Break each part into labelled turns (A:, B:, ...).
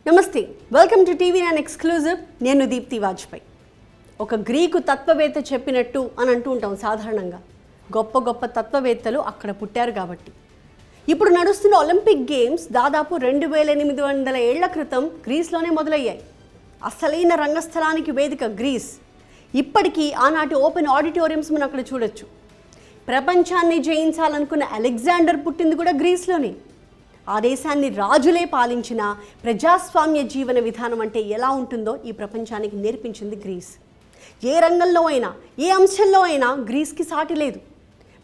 A: నమస్తే, welcome to TV9 exclusive. నేను దీప్తి వాజ్పేయి. ఒక గ్రీకు తత్వవేత్త చెప్పినట్టు అని అంటూ ఉంటాం సాధారణంగా. గొప్ప గొప్ప తత్వవేత్తలు అక్కడ పుట్టారు కాబట్టి. ఇప్పుడు నడుస్తున్న ఒలింపిక్ గేమ్స్ దాదాపు 2800 ఏళ్ల క్రితం గ్రీస్లోనే మొదలయ్యాయి. అసలైన రంగస్థలానికి వేదిక గ్రీస్. ఇప్పటికీ ఆనాటి ఓపెన్ ఆడిటోరియంస్ మనం అక్కడ చూడొచ్చు. ప్రపంచాన్ని జయించాలనుకున్న అలెగ్జాండర్ పుట్టింది కూడా గ్రీస్లోనే. ఆ దేశాన్ని రాజులే పాలించిన ప్రజాస్వామ్య జీవన విధానం అంటే ఎలా ఉంటుందో ఈ ప్రపంచానికి నేర్పించింది గ్రీస్. ఏ రంగంలో అయినా, ఏ అంశంలో అయినా గ్రీస్కి సాటి లేదు.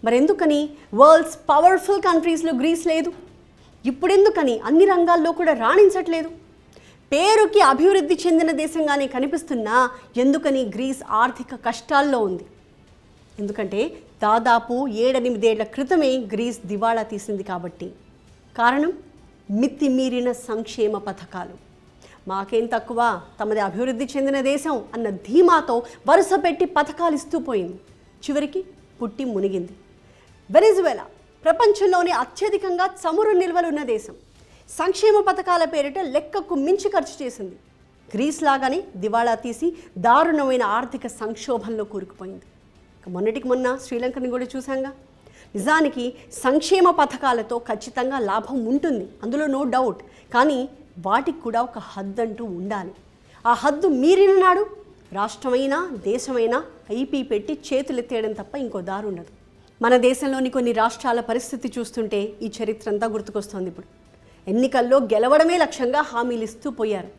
A: మరెందుకని వరల్డ్స్ పవర్ఫుల్ కంట్రీస్లో గ్రీస్ లేదు? ఇప్పుడెందుకని అన్ని రంగాల్లో కూడా రాణించట్లేదు? పేరుకి అభివృద్ధి చెందిన దేశంగానే కనిపిస్తున్నా ఎందుకని గ్రీస్ ఆర్థిక కష్టాల్లో ఉంది? ఎందుకంటే దాదాపు 7-8 ఏళ్ల క్రితమే గ్రీస్ దివాళా తీసింది కాబట్టి. కారణం మితిమీరిన సంక్షేమ పథకాలు. మాకేం తక్కువ, తమది అభివృద్ధి చెందిన దేశం అన్న ధీమాతో వరుస పెట్టి పథకాలు ఇస్తూ పోయింది. చివరికి పుట్టి మునిగింది. వెనిజువేలా ప్రపంచంలోనే అత్యధికంగా చమురు నిల్వలున్న దేశం. సంక్షేమ పథకాల పేరిట లెక్కకు మించి ఖర్చు చేసింది. గ్రీస్ లాగానే దివాళా తీసి దారుణమైన ఆర్థిక సంక్షోభంలో కూరుకుపోయింది. మొన్నటికి మొన్న శ్రీలంకని కూడా చూసాంగా. నిజానికి సంక్షేమ పథకాలతో ఖచ్చితంగా లాభం ఉంటుంది, అందులో నో డౌట్. కానీ వాటికి కూడా ఒక హద్దు అంటూ ఉండాలి. ఆ హద్దు మీరిన నాడు రాష్ట్రమైనా దేశమైనా ఐపీ పెట్టి చేతులెత్తేయడం తప్ప ఇంకో దారి ఉండదు. మన దేశంలోని కొన్ని రాష్ట్రాల పరిస్థితి చూస్తుంటే ఈ చరిత్ర అంతా గుర్తుకొస్తుంది. ఇప్పుడు ఎన్నికల్లో గెలవడమే లక్ష్యంగా హామీలు ఇస్తూ పోయారు.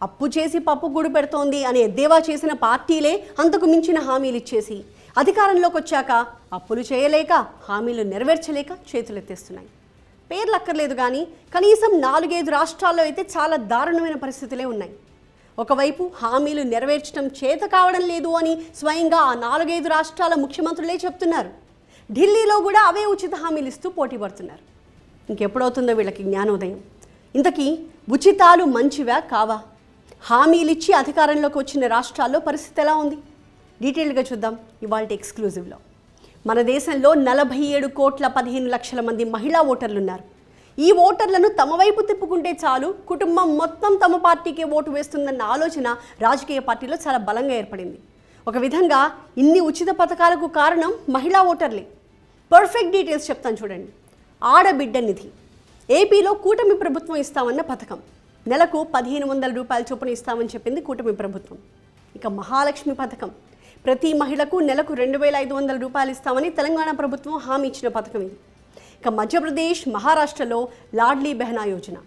A: అప్పు చేసి పప్పు గుడి పెడుతోంది అనే ఎద్దేవా చేసిన పార్టీలే అంతకు మించిన హామీలు ఇచ్చేసి అధికారంలోకి వచ్చాక అప్పులు చేయలేక, హామీలు నెరవేర్చలేక చేతులెత్తేస్తున్నాయి. పేర్లు అక్కర్లేదు కానీ కనీసం 4-5 రాష్ట్రాల్లో అయితే చాలా దారుణమైన పరిస్థితులే ఉన్నాయి. ఒకవైపు హామీలు నెరవేర్చడం చేత కావడం లేదు అని స్వయంగా ఆ 4-5 రాష్ట్రాల ముఖ్యమంత్రులే చెప్తున్నారు. ఢిల్లీలో కూడా అవే ఉచిత హామీలు ఇస్తూ పోటీ పడుతున్నారు. ఇంకెప్పుడవుతుందో వీళ్ళకి జ్ఞానోదయం. ఇంతకీ ఉచితాలు మంచివా కావా? హామీలిచ్చి అధికారంలోకి వచ్చిన రాష్ట్రాల్లో పరిస్థితి ఎలా ఉంది? డీటెయిల్గా చూద్దాం ఇవాళ ఎక్స్క్లూజివ్లో. మన దేశంలో 47,15,00,000 మంది మహిళా ఓటర్లు ఉన్నారు. ఈ ఓటర్లను తమ వైపు తిప్పుకుంటే చాలు, కుటుంబం మొత్తం తమ పార్టీకే ఓటు వేస్తుందన్న ఆలోచన రాజకీయ పార్టీలో చాలా బలంగా ఏర్పడింది. ఒక విధంగా ఇన్ని ఉచిత పథకాలకు కారణం మహిళా ఓటర్లే. పర్ఫెక్ట్ డీటెయిల్స్ చెప్తాను చూడండి. ఆడబిడ్డ నిధి ఏపీలో కూటమి ప్రభుత్వం ఇస్తామన్న పథకం. నెలకు 1,500 రూపాయల చొప్పున ఇస్తామని చెప్పింది కూటమి ప్రభుత్వం. ఇక మహాలక్ష్మి పథకం, ప్రతి మహిళకు నెలకు 2,500 రూపాయలు ఇస్తామని తెలంగాణ ప్రభుత్వం హామీ ఇచ్చిన పథకం ఇది. ఇక మధ్యప్రదేశ్, మహారాష్ట్రలో లాడ్లీ బెహనా యోజన,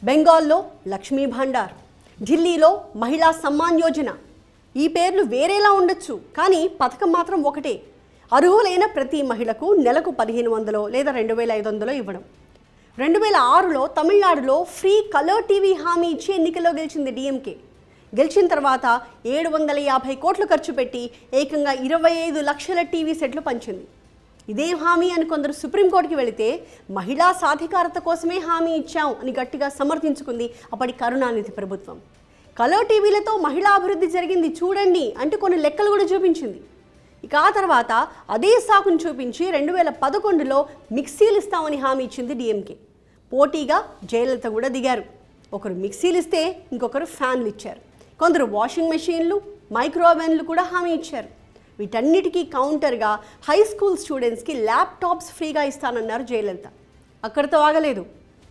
A: బెంగాల్లో లక్ష్మీ భాండార్, ఢిల్లీలో మహిళా సమ్మాన్ యోజన. ఈ పేర్లు వేరేలా ఉండొచ్చు కానీ పథకం మాత్రం ఒకటే. అర్హులైన ప్రతి మహిళకు నెలకు 1,500 లేదా 2,500 ఇవ్వడం. 2006లో తమిళనాడులో ఫ్రీ కలర్ టీవీ హామీ ఇచ్చి ఎన్నికల్లో గెలిచింది డిఎంకే. గెలిచిన తర్వాత 750 కోట్లు ఖర్చు పెట్టి ఏకంగా 25 లక్షల టీవీ సెట్లు పంచింది. ఇదే హామీ అని కొందరు సుప్రీంకోర్టుకి వెళితే మహిళా సాధికారత కోసమే హామీ ఇచ్చాం అని గట్టిగా సమర్థించుకుంది అప్పటి కరుణానిధి ప్రభుత్వం. కలర్ టీవీలతో మహిళా అభివృద్ధి జరిగింది చూడండి అంటూ కొన్ని లెక్కలు కూడా చూపించింది. ఇక ఆ తర్వాత అదే సాకును చూపించి 2011లో మిక్సీలు ఇస్తామని హామీ ఇచ్చింది డిఎంకే. పోటీగా జయలలిత కూడా దిగారు. ఒకరు మిక్సీలు ఇస్తే ఇంకొకరు ఫ్యాన్లు ఇచ్చారు. కొందరు వాషింగ్ మెషిన్లు, మైక్రోవెన్లు కూడా హామీ ఇచ్చారు. వీటన్నిటికీ కౌంటర్గా హై స్కూల్ స్టూడెంట్స్కి ల్యాప్టాప్స్ ఫ్రీగా ఇస్తానన్నారు జయలలిత. అక్కడితో ఆగలేదు.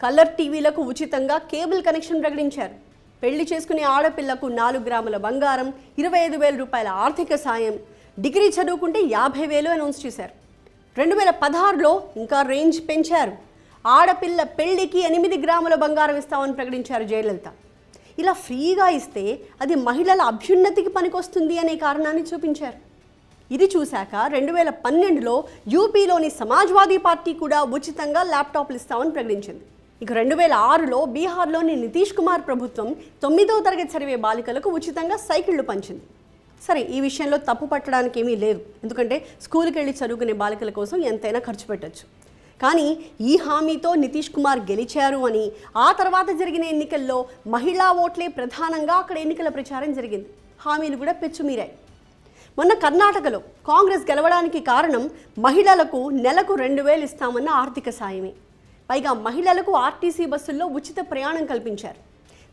A: కలర్ టీవీలకు ఉచితంగా కేబుల్ కనెక్షన్ ప్రకటించారు. పెళ్లి చేసుకునే ఆడపిల్లకు 4 గ్రాముల బంగారం, 25,000 రూపాయల ఆర్థిక సాయం, డిగ్రీ చదువుకుంటే 50,000 అనౌన్స్ చేశారు. 2016లో ఇంకా రేంజ్ పెంచారు. ఆడపిల్ల పెళ్లికి 8 గ్రాముల బంగారం ఇస్తామని ప్రకటించారు జయలలిత. ఇలా ఫ్రీగా ఇస్తే అది మహిళల అభ్యున్నతికి పనికొస్తుంది అనే కారణాన్ని చూపించారు. ఇది చూశాక 2012లో యూపీలోని సమాజ్వాదీ పార్టీ కూడా ఉచితంగా ల్యాప్టాప్లు ఇస్తామని ప్రకటించింది. ఇక 2006లో బీహార్లోని నితీష్ కుమార్ ప్రభుత్వం 9వ తరగతి చదివే బాలికలకు ఉచితంగా సైకిళ్లు పంచింది. సరే, ఈ విషయంలో తప్పు పట్టడానికి ఏమీ లేదు, ఎందుకంటే స్కూల్కి వెళ్ళి చదువుకునే బాలికల కోసం ఎంతైనా ఖర్చు పెట్టచ్చు. కానీ ఈ హామీతో నితీష్ కుమార్ గెలిచారు అని ఆ తర్వాత జరిగిన ఎన్నికల్లో మహిళా ఓట్లే ప్రధానంగా అక్కడ ఎన్నికల ప్రచారం జరిగింది. హామీలు కూడా పెచ్చుమీరాయి. మొన్న కర్ణాటకలో కాంగ్రెస్ గెలవడానికి కారణం మహిళలకు నెలకు 2,000 ఇస్తామన్న ఆర్థిక సాయమే. పైగా మహిళలకు ఆర్టీసీ బస్సుల్లో ఉచిత ప్రయాణం కల్పించారు.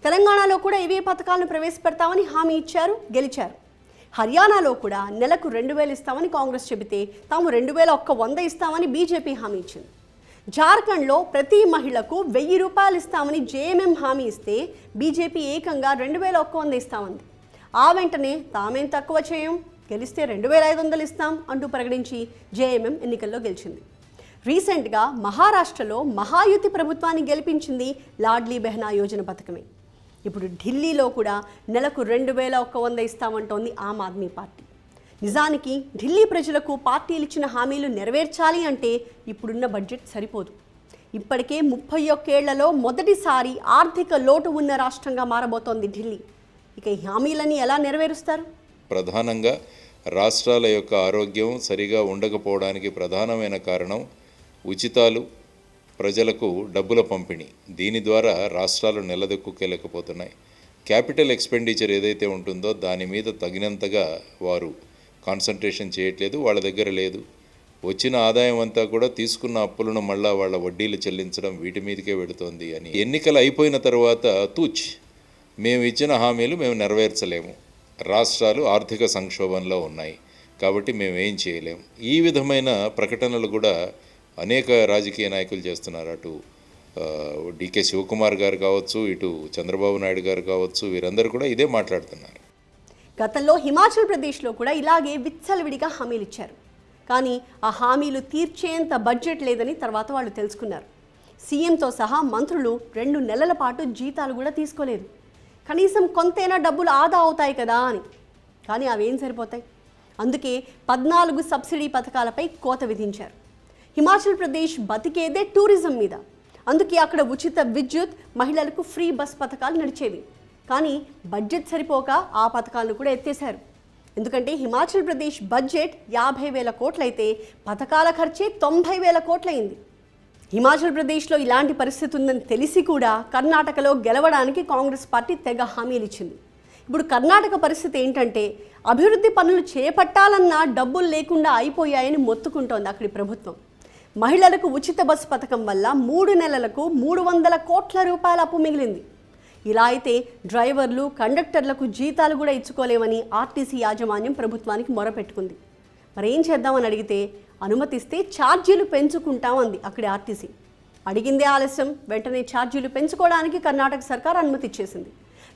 A: తెలంగాణలో కూడా ఇవే పథకాలను ప్రవేశపెడతామని హామీ ఇచ్చారు, గెలిచారు. హర్యానాలో కూడా నెలకు 2,000 ఇస్తామని కాంగ్రెస్ చెబితే తాము 2,100 ఇస్తామని బీజేపీ హామీ ఇచ్చింది. జార్ఖండ్లో ప్రతి మహిళకు 1,000 రూపాయలు ఇస్తామని జేఎంఎం హామీ ఇస్తే బీజేపీ ఏకంగా 2,100 ఇస్తామంది. ఆ వెంటనే తామేం తక్కువ చేయం, గెలిస్తే 2,500 ఇస్తాం అంటూ ప్రకటించి జేఎంఎం ఎన్నికల్లో గెలిచింది. రీసెంట్గా మహారాష్ట్రలో మహాయుతి ప్రభుత్వాన్ని గెలిపించింది లాడ్లీ బెహనా యోజన పథకమే. ఇప్పుడు ఢిల్లీలో కూడా నెలకు 2,100 ఇస్తామంటోంది ఆమ్ ఆద్మీ పార్టీ. నిజానికి ఢిల్లీ ప్రజలకు పార్టీలు ఇచ్చిన హామీలు నెరవేర్చాలి అంటే ఇప్పుడున్న బడ్జెట్ సరిపోదు. ఇప్పటికే 31 ఏళ్లలో మొదటిసారి ఆర్థిక లోటు ఉన్న రాష్ట్రంగా మారబోతోంది ఢిల్లీ. ఇక ఈ హామీలని ఎలా నెరవేరుస్తారు?
B: ప్రధానంగా రాష్ట్రాల యొక్క ఆరోగ్యం సరిగా ఉండకపోవడానికి ప్రధానమైన కారణం ఉచితాలు, ప్రజలకు డబ్బుల పంపిణీ. దీని ద్వారా రాష్ట్రాలు నిలదొక్కుకెళ్ళకపోతున్నాయి. క్యాపిటల్ ఎక్స్పెండిచర్ ఏదైతే ఉంటుందో దాని మీద తగినంతగా వారు కాన్సన్ట్రేషన్ చేయట్లేదు, వాళ్ళ దగ్గర లేదు. వచ్చిన ఆదాయం అంతా కూడా తీసుకున్న అప్పులను మళ్ళా వాళ్ళ వడ్డీలు చెల్లించడం, వీటి మీదకే వెళుతోంది అని. ఎన్నికలు అయిపోయిన తర్వాత మేము ఇచ్చిన హామీలు మేము నెరవేర్చలేము, రాష్ట్రాలు ఆర్థిక సంక్షోభంలో ఉన్నాయి కాబట్టి మేము ఏం చేయలేము, ఈ విధమైన ప్రకటనలు కూడా అనేక రాజకీయ నాయకులు చేస్తున్నారు. అటు డికే శివకుమార్ గారు కావచ్చు, ఇటు చంద్రబాబు నాయుడు గారు కావచ్చు, వీరందరూ కూడా ఇదే మాట్లాడుతున్నారు.
A: గతంలో హిమాచల్ ప్రదేశ్లో కూడా ఇలాగే విచ్చలవిడిగా హామీలు ఇచ్చారు. కానీ ఆ హామీలు తీర్చేంత బడ్జెట్ లేదని తర్వాత వాళ్ళు తెలుసుకున్నారు. సీఎంతో సహా మంత్రులు 2 నెలల పాటు జీతాలు కూడా తీసుకోలేదు. కనీసం కొంతైనా డబ్బులు ఆదా అవుతాయి కదా అని. కానీ అవేం సరిపోతాయి. అందుకే 14 సబ్సిడీ పథకాలపై కోత విధించారు. హిమాచల్ ప్రదేశ్ బతికేదే టూరిజం మీద. అందుకే అక్కడ ఉచిత విద్యుత్, మహిళలకు ఫ్రీ బస్ పథకాలు నడిచేవి. కానీ బడ్జెట్ సరిపోక ఆ పథకాలను కూడా ఎత్తేశారు. ఎందుకంటే హిమాచల్ ప్రదేశ్ బడ్జెట్ 50,000 కోట్లయితే పథకాల ఖర్చే 90,000 కోట్లయింది. హిమాచల్ ప్రదేశ్లో ఇలాంటి పరిస్థితి ఉందని తెలిసి కూడా కర్ణాటకలో గెలవడానికి కాంగ్రెస్ పార్టీ తెగ హామీలు ఇచ్చింది. ఇప్పుడు కర్ణాటక పరిస్థితి ఏంటంటే అభివృద్ధి పనులు చేపట్టాలన్నా డబ్బులు లేకుండా అయిపోయాయని మొత్తుకుంటోంది అక్కడి ప్రభుత్వం. మహిళలకు ఉచిత బస్సు పథకం వల్ల 3 నెలలకు 300 కోట్ల రూపాయల అప్పు మిగిలింది. ఇలా అయితే డ్రైవర్లు, కండక్టర్లకు జీతాలు కూడా ఇచ్చుకోలేమని ఆర్టీసీ యాజమాన్యం ప్రభుత్వానికి మొరపెట్టుకుంది. మరేం చేద్దామని అడిగితే అనుమతిస్తే ఛార్జీలు పెంచుకుంటామంది అక్కడి ఆర్టీసీ. అడిగిందే ఆలస్యం, వెంటనే ఛార్జీలు పెంచుకోవడానికి కర్ణాటక సర్కార్ అనుమతి ఇచ్చేసింది.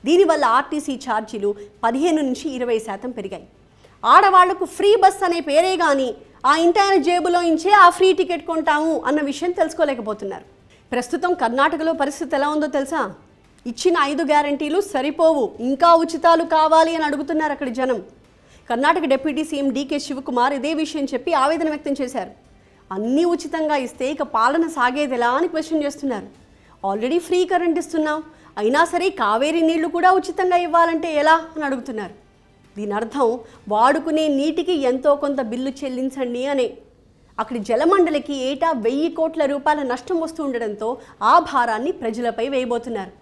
A: దీనివల్ల ఆర్టీసీ ఛార్జీలు 15 నుంచి 20% పెరిగాయి. ఆడవాళ్లకు ఫ్రీ బస్ అనే పేరే కానీ ఆ ఇంటాయన జేబులో ఇంచే ఆ ఫ్రీ టికెట్ కొంటాము అన్న విషయం తెలుసుకోలేకపోతున్నారు. ప్రస్తుతం కర్ణాటకలో పరిస్థితి ఎలా ఉందో తెలుసా? ఇచ్చిన 5 గ్యారంటీలు సరిపోవు, ఇంకా ఉచితాలు కావాలి అని అడుగుతున్నారు అక్కడి జనం. Karnataka deputy CM DK Shivakumar ఇదే విషయం చెప్పి ఆవేదన వ్యక్తం చేశారు. అన్నీ ఉచితంగా ఇస్తే ఇక పాలన సాగేదెలా అని క్వశ్చన్ చేస్తున్నారు. ఆల్రెడీ ఫ్రీ కరెంట్ ఇస్తున్నాం, అయినా సరే కావేరీ నీళ్లు కూడా ఉచితంగా ఇవ్వాలంటే ఎలా అని అడుగుతున్నారు. దీని అర్థం వాడుకునే నీటికి ఎంతో కొంత బిల్లు చెల్లించండి అనే. అక్కడి జలమండలికి ఏటా 1,000 కోట్ల రూపాయల నష్టం వస్తూ ఉండడంతో ఆ భారాన్ని ప్రజలపై వేయబోతున్నారు.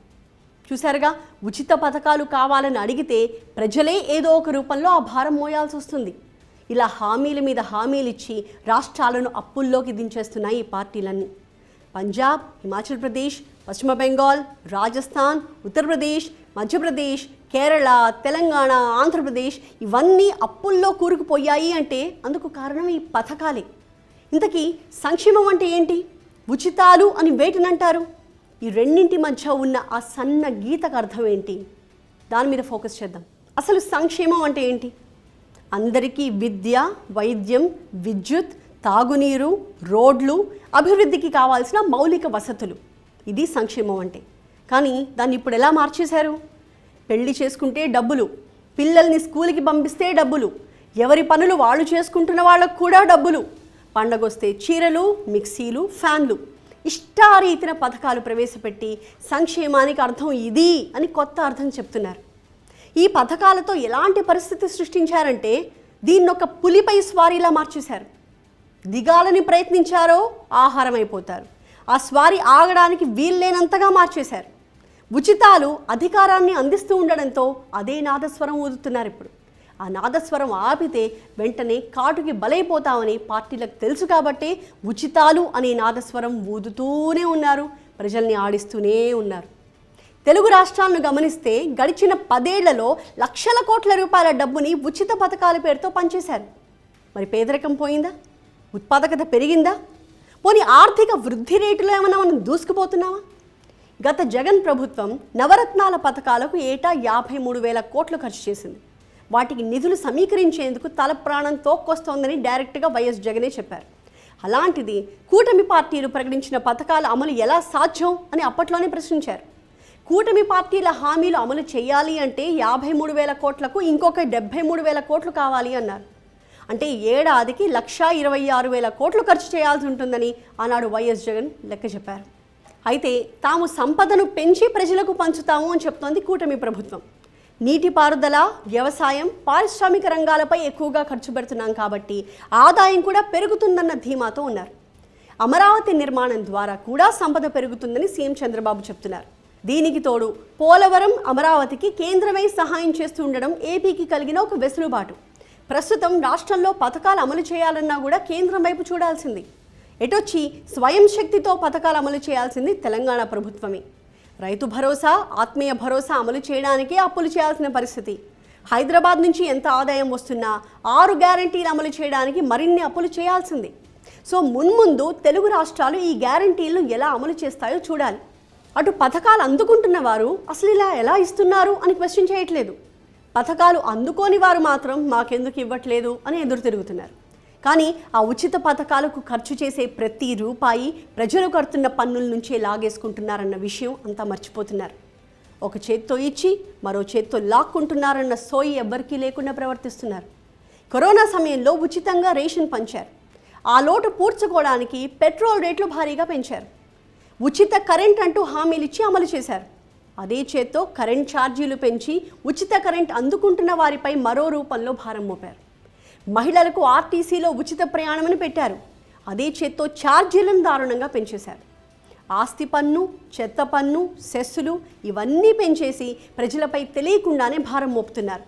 A: చూసారుగా, ఉచిత పథకాలు కావాలని అడిగితే ప్రజలే ఏదో ఒక రూపంలో ఆ భారం మోయాల్సి వస్తుంది. ఇలా హామీల మీద హామీలు ఇచ్చి రాష్ట్రాలను అప్పుల్లోకి దించేస్తున్నాయి ఈ పార్టీలన్నీ. పంజాబ్, హిమాచల్ ప్రదేశ్, పశ్చిమ బెంగాల్, రాజస్థాన్, ఉత్తరప్రదేశ్, మధ్యప్రదేశ్, కేరళ, తెలంగాణ, ఆంధ్రప్రదేశ్ ఇవన్నీ అప్పుల్లో కూరుకుపోయాయి అంటే అందుకు కారణం ఈ పథకాలే. ఇంతకీ సంక్షేమం అంటే ఏంటి, ఉచితాలు అని వేటినంటారు? ఈ రెండింటి మధ్య ఉన్న ఆ సన్న గీతకు అర్థం ఏంటి? దాని మీద ఫోకస్ చేద్దాం. అసలు సంక్షేమం అంటే ఏంటి? అందరికీ విద్య, వైద్యం, విద్యుత్, తాగునీరు, రోడ్లు, అభివృద్ధికి కావాల్సిన మౌలిక వసతులు, ఇది సంక్షేమం అంటే. కానీ దాన్ని ఇప్పుడు ఎలా మార్చేశారు? పెళ్లి చేసుకుంటే డబ్బులు, పిల్లల్ని స్కూల్కి పంపిస్తే డబ్బులు, ఎవరి పనులు వాళ్ళు చేసుకుంటున్న వాళ్ళకు కూడా డబ్బులు, పండగొస్తే చీరలు, మిక్సీలు, ఫ్యాన్లు, ఇష్టారీతిన పథకాలు ప్రవేశపెట్టి సంక్షేమానికి అర్థం ఇది అని కొత్త అర్థం చెప్తున్నారు. ఈ పథకాలతో ఎలాంటి పరిస్థితి సృష్టించారంటే దీన్నొక పులిపై స్వారీలా మార్చేశారు. దిగాలని ప్రయత్నించారో ఆహారం అయిపోతారు. ఆ స్వారీ ఆగడానికి వీల్లేనంతగా మార్చేశారు. ఉచితాలు అధికారాన్ని అందిస్తూ ఉండడంతో అదే నాదస్వరం ఊదుతున్నారు ఇప్పుడు. ఆ నాదస్వరం ఆపితే వెంటనే కాటుకి బలైపోతామని పార్టీలకు తెలుసు కాబట్టి ఉచితాలు అనే నాదస్వరం ఊదుతూనే ఉన్నారు, ప్రజల్ని ఆడిస్తూనే ఉన్నారు. తెలుగు రాష్ట్రాలను గమనిస్తే గడిచిన 10 ఏళ్లలో లక్షల కోట్ల రూపాయల డబ్బుని ఉచిత పథకాల పేరుతో పనిచేశారు. మరి పేదరికం పోయిందా? ఉత్పాదకత పెరిగిందా? పోనీ ఆర్థిక వృద్ధి రేటులో ఏమైనా మనం దూసుకుపోతున్నామా? గత జగన్ ప్రభుత్వం నవరత్నాల పథకాలకు ఏటా 53,000 కోట్లు ఖర్చు చేసింది. వాటికి నిధులు సమీకరించేందుకు తల ప్రాణం తోక్కొస్తోందని డైరెక్ట్గా వైఎస్ జగనే చెప్పారు. అలాంటిది కూటమి పార్టీలు ప్రకటించిన పథకాల అమలు ఎలా సాధ్యం అని అప్పట్లోనే ప్రశ్నించారు. కూటమి పార్టీల హామీలు అమలు చేయాలి అంటే 53,000 కోట్లకు ఇంకొక 73,000 కోట్లు కావాలి అన్నారు. అంటే ఏడాదికి 1,26,000 కోట్లు ఖర్చు చేయాల్సి ఉంటుందని ఆనాడు వైఎస్ జగన్ లెక్క చెప్పారు. అయితే తాము సంపదను పెంచి ప్రజలకు పంచుతాము అని చెప్తోంది కూటమి ప్రభుత్వం. నీటిపారుదల, వ్యవసాయం, పారిశ్రామిక రంగాలపై ఎక్కువగా ఖర్చు పెడుతున్నాం కాబట్టి ఆదాయం కూడా పెరుగుతుందన్న ధీమాతో ఉన్నారు. అమరావతి నిర్మాణం ద్వారా కూడా సంపద పెరుగుతుందని సీఎం చంద్రబాబు చెప్తున్నారు. దీనికి తోడు పోలవరం, అమరావతికి కేంద్రమై సహాయం చేస్తూ ఉండడం ఏపీకి కలిగిన ఒక వెసులుబాటు. ప్రస్తుతం రాష్ట్రంలో పథకాలు అమలు చేయాలన్నా కూడా కేంద్రం వైపు చూడాల్సింది. ఎటొచ్చి స్వయం శక్తితో పథకాలు అమలు చేయాల్సింది తెలంగాణ ప్రభుత్వమే. రైతు భరోసా, ఆత్మీయ భరోసా అమలు చేయడానికే అప్పులు చేయాల్సిన పరిస్థితి. హైదరాబాద్ నుంచి ఎంత ఆదాయం వస్తున్నా 6 గ్యారంటీలు అమలు చేయడానికి మరిన్ని అప్పులు చేయాల్సింది. సో మున్ముందు తెలుగు రాష్ట్రాలు ఈ గ్యారంటీలను ఎలా అమలు చేస్తాయో చూడాలి. అటు పథకాలు అందుకుంటున్న వారు అసలు ఇలా ఎలా ఇస్తున్నారు అని క్వశ్చన్ చేయట్లేదు. పథకాలు అందుకోని వారు మాత్రం మాకెందుకు ఇవ్వట్లేదు అని ఎదురు తిరుగుతున్నారు. కానీ ఆ ఉచిత పథకాలకు ఖర్చు చేసే ప్రతి రూపాయి ప్రజలు కడుతున్న పన్నుల నుంచే లాగేసుకుంటున్నారన్న విషయం అంతా మర్చిపోతున్నారు. ఒక చేత్తో ఇచ్చి మరో చేత్తో లాక్కుంటున్నారన్న సోయి ఎవ్వరికీ లేకుండా ప్రవర్తిస్తున్నారు. కరోనా సమయంలో ఉచితంగా రేషన్ పంచారు. ఆ లోటు పూడ్చుకోవడానికి పెట్రోల్ రేట్లు భారీగా పెంచారు. ఉచిత కరెంట్ అంటూ హామీలు ఇచ్చి అమలు చేశారు. అదే చేత్తో కరెంట్ ఛార్జీలు పెంచి ఉచిత కరెంట్ అందుకుంటున్న వారిపై మరో రూపంలో భారం మోపారు. మహిళలకు ఆర్టీసీలో ఉచిత ప్రయాణమని పెట్టారు. అదే చేత్తో ఛార్జీలను దారుణంగా పెంచేశారు. ఆస్తి పన్ను, చెత్త పన్ను, సెస్సులు ఇవన్నీ పెంచేసి ప్రజలపై తెలియకుండానే భారం మోపుతున్నారు.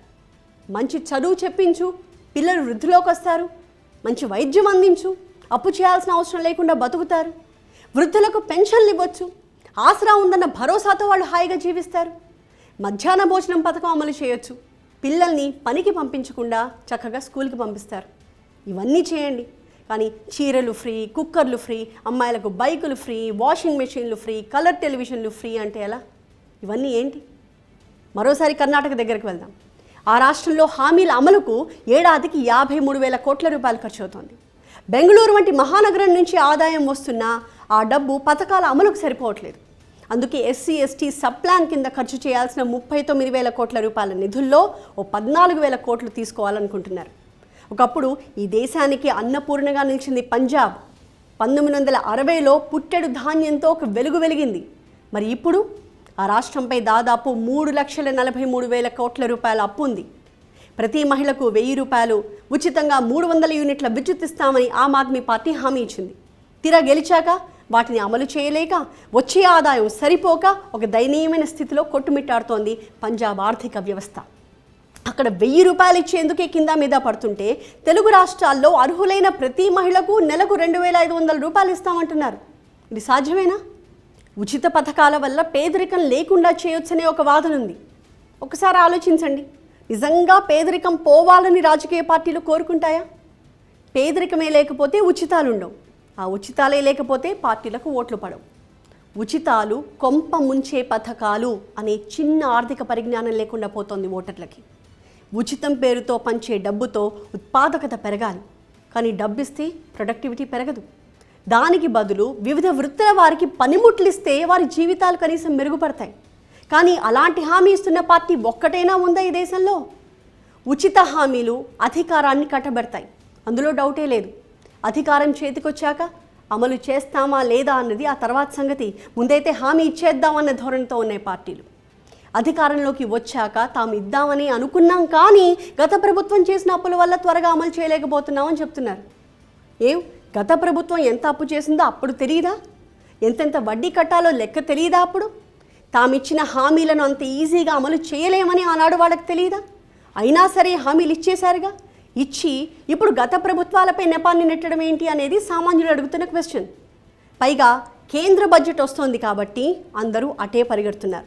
A: మంచి చదువు చెప్పించు, పిల్లలు వృద్ధిలోకి వస్తారు. మంచి వైద్యం అందించు, అప్పు చేయాల్సిన అవసరం లేకుండా బతుకుతారు. వృద్ధులకు పెన్షన్లు ఇవ్వచ్చు, ఆసరా ఉందన్న భరోసాతో వాళ్ళు హాయిగా జీవిస్తారు. మధ్యాహ్న భోజనం పథకం అమలు చేయొచ్చు. పిల్లల్ని పనికి పంపించకుండా చక్కగా స్కూల్కి పంపిస్తారు. ఇవన్నీ చేయండి. కానీ చీరలు ఫ్రీ, కుక్కర్లు ఫ్రీ, అమ్మాయిలకు బైకులు ఫ్రీ, వాషింగ్ మెషిన్లు ఫ్రీ, కలర్ టెలివిజన్లు ఫ్రీ అంటే ఎలా? ఇవన్నీ ఏంటి? మరోసారి కర్ణాటక దగ్గరికి వెళ్దాం. ఆ రాష్ట్రంలో హామీల అమలుకు ఏడాదికి 53,000 కోట్ల రూపాయలు ఖర్చు అవుతోంది. బెంగళూరు వంటి మహానగరం నుంచి ఆదాయం వస్తున్నా ఆ డబ్బు పథకాల అమలుకు సరిపోవట్లేదు. అందుకే ఎస్సీ ఎస్టీ సబ్ ప్లాన్ కింద ఖర్చు చేయాల్సిన 39,000 కోట్ల రూపాయల నిధుల్లో 14,000 కోట్లు తీసుకోవాలనుకుంటున్నారు. ఒకప్పుడు ఈ దేశానికి అన్నపూర్ణగా నిలిచింది పంజాబ్. 1960లో పుట్టెడు ధాన్యంతో ఒక వెలుగు వెలిగింది. మరి ఇప్పుడు ఆ రాష్ట్రంపై దాదాపు 3,43,000 కోట్ల రూపాయల అప్పు ఉంది. ప్రతి మహిళకు 1,000 రూపాయలు, ఉచితంగా 300 యూనిట్ల విద్యుత్ ఇస్తామని ఆమ్ ఆద్మీ పార్టీ హామీ ఇచ్చింది. తీరా గెలిచాక వాటిని అమలు చేయలేక వచ్చే ఆదాయం సరిపోక ఒక దయనీయమైన స్థితిలో కొట్టుమిట్టాడుతోంది పంజాబ్ ఆర్థిక వ్యవస్థ. అక్కడ 1,000 రూపాయలు ఇచ్చేందుకే కింద మీద పడుతుంటే తెలుగు రాష్ట్రాల్లో అర్హులైన ప్రతి మహిళకు నెలకు 2,500 రూపాయలు ఇస్తామంటున్నారు. ఇది సాధ్యమేనా? ఉచిత పథకాల వల్ల పేదరికం లేకుండా చేయొచ్చనే ఒక వాదన ఉంది. ఒకసారి ఆలోచించండి. నిజంగా పేదరికం పోవాలని రాజకీయ పార్టీలు కోరుకుంటాయా? పేదరికమే లేకపోతే ఉచితాలు ఉండవు. ఆ ఉచితాలే లేకపోతే పార్టీలకు ఓట్లు పడవు. ఉచితాలు కొంప ముంచే పథకాలు అనే చిన్న ఆర్థిక పరిజ్ఞానం లేకుండా పోతోంది ఓటర్లకి. ఉచితం పేరుతో పంచే డబ్బుతో ఉత్పాదకత పెరగాలి, కానీ డబ్బిస్తే ప్రొడక్టివిటీ పెరగదు. దానికి బదులు వివిధ వృత్తుల వారికి పనిముట్లు ఇస్తే వారి జీవితాలు కనీసం మెరుగుపడతాయి. కానీ అలాంటి హామీ ఇస్తున్న పార్టీ ఒక్కటైనా ఉందా ఈ దేశంలో? ఉచిత హామీలు అధికారాన్ని కట్టబెడతాయి, అందులో డౌటే లేదు. అధికారం చేతికొచ్చాక అమలు చేస్తామా లేదా అన్నది ఆ తర్వాత సంగతి. ముందైతే హామీ ఇచ్చేద్దామన్న ధోరణితో ఉన్నాయి పార్టీలు. అధికారంలోకి వచ్చాక తాము ఇద్దామని అనుకున్నాం, కానీ గత ప్రభుత్వం చేసిన అప్పుల వల్ల త్వరగా అమలు చేయలేకపోతున్నామని చెప్తున్నారు. గత ప్రభుత్వం ఎంత అప్పు చేసిందో అప్పుడు తెలియదా? ఎంతెంత వడ్డీ కట్టాలో లెక్క తెలియదా? అప్పుడు తామిచ్చిన హామీలను అంత ఈజీగా అమలు చేయలేమని ఆనాడు వాళ్ళకి తెలియదా? అయినా సరే హామీలు ఇచ్చేశారుగా. ఇచ్చి ఇప్పుడు గత ప్రభుత్వాలపై నెపాన్ని నెట్టడం ఏంటి అనేది సామాన్యులు అడుగుతున్న క్వశ్చన్. పైగా కేంద్ర బడ్జెట్ వస్తోంది కాబట్టి అందరూ అటే పరిగెడుతున్నారు.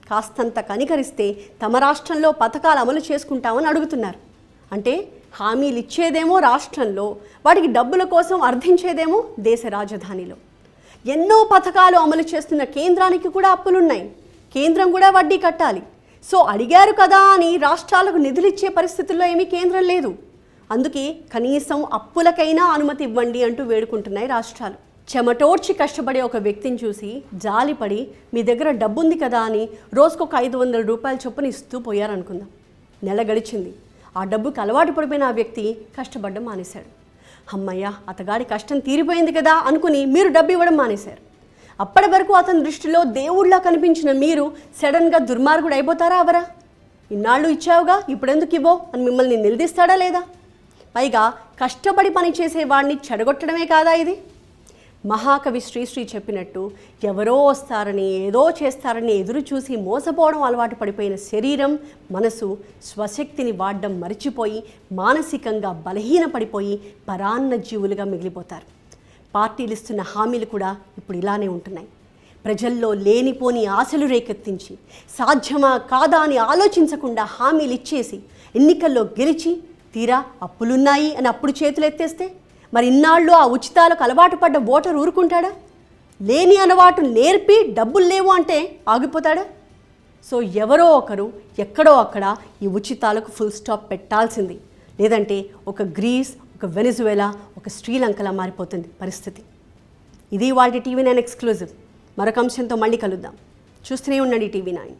A: కాస్తంత కనికరిస్తే తమ రాష్ట్రంలో పథకాలు అమలు చేసుకుంటామని అడుగుతున్నారు. అంటే హామీలు ఇచ్చేదేమో రాష్ట్రంలో, వాటికి డబ్బుల కోసం అర్థించేదేమో దేశ రాజధానిలో. ఎన్నో పథకాలు అమలు చేస్తున్న కేంద్రానికి కూడా అప్పులున్నాయి. కేంద్రం కూడా వడ్డీ కట్టాలి. సో అడిగారు కదా అని రాష్ట్రాలకు నిధులు ఇచ్చే పరిస్థితుల్లో ఏమీ కేంద్రం లేదు. అందుకే కనీసం అప్పులకైనా అనుమతి ఇవ్వండి అంటూ వేడుకుంటున్నాయి రాష్ట్రాలు. చెమటోడ్చి కష్టపడే ఒక వ్యక్తిని చూసి జాలిపడి మీ దగ్గర డబ్బు ఉంది కదా అని రోజుకొక 500 రూపాయల చొప్పున ఇస్తూ పోయారనుకుందాం. నెల గడిచింది. ఆ డబ్బుకి అలవాటు పడిపోయిన ఆ వ్యక్తి కష్టపడడం మానేశాడు. అమ్మయ్య, అతగాడి కష్టం తీరిపోయింది కదా అనుకుని మీరు డబ్బు ఇవ్వడం మానేశారు. అప్పటి వరకు అతని దృష్టిలో దేవుళ్ళ కనిపించిన మీరు సడన్గా దుర్మార్గుడు అయిపోతారా అవరా? ఇన్నాళ్ళు ఇచ్చావుగా ఇప్పుడెందుకు ఇవ్వో అని మిమ్మల్ని నిలదీస్తాడా లేదా? పైగా కష్టపడి పనిచేసే వాడిని చెడగొట్టడమే కాదా ఇది? మహాకవి శ్రీశ్రీ చెప్పినట్టు ఎవరో వస్తారని ఏదో చేస్తారని ఎదురు చూసి మోసపోవడం అలవాటు పడిపోయిన శరీరం, మనసు స్వశక్తిని వాడడం మరిచిపోయి మానసికంగా బలహీనపడిపోయి పరాన్న జీవులుగా మిగిలిపోతారు. పార్టీలు ఇస్తున్న హామీలు కూడా ఇప్పుడు ఇలానే ఉంటున్నాయి. ప్రజల్లో లేనిపోని ఆశలు రేకెత్తించి సాధ్యమా కాదా అని ఆలోచించకుండా హామీలు ఇచ్చేసి ఎన్నికల్లో గెలిచి తీరా అప్పులున్నాయి అని అప్పుడు చేతులు ఎత్తేస్తే మరి ఇన్నాళ్ళు ఆ ఉచితాలకు అలవాటు పడ్డ ఓటర్ ఊరుకుంటాడా? లేని అలవాటు నేర్పి డబ్బులు లేవు అంటే ఆగిపోతాడా? సో ఎవరో ఒకరు ఎక్కడో అక్కడ ఈ ఉచితాలకు ఫుల్ స్టాప్ పెట్టాల్సింది. లేదంటే ఒక గ్రీస్, ఒక వెనిజువేలా, ఒక శ్రీలంకలా మారిపోతుంది పరిస్థితి. ఇది వాళ్ళ TV9 ఎక్స్క్లూజివ్. మరొక అంశంతో మళ్ళీ కలుద్దాం. చూస్తూనే ఉండండి TV9.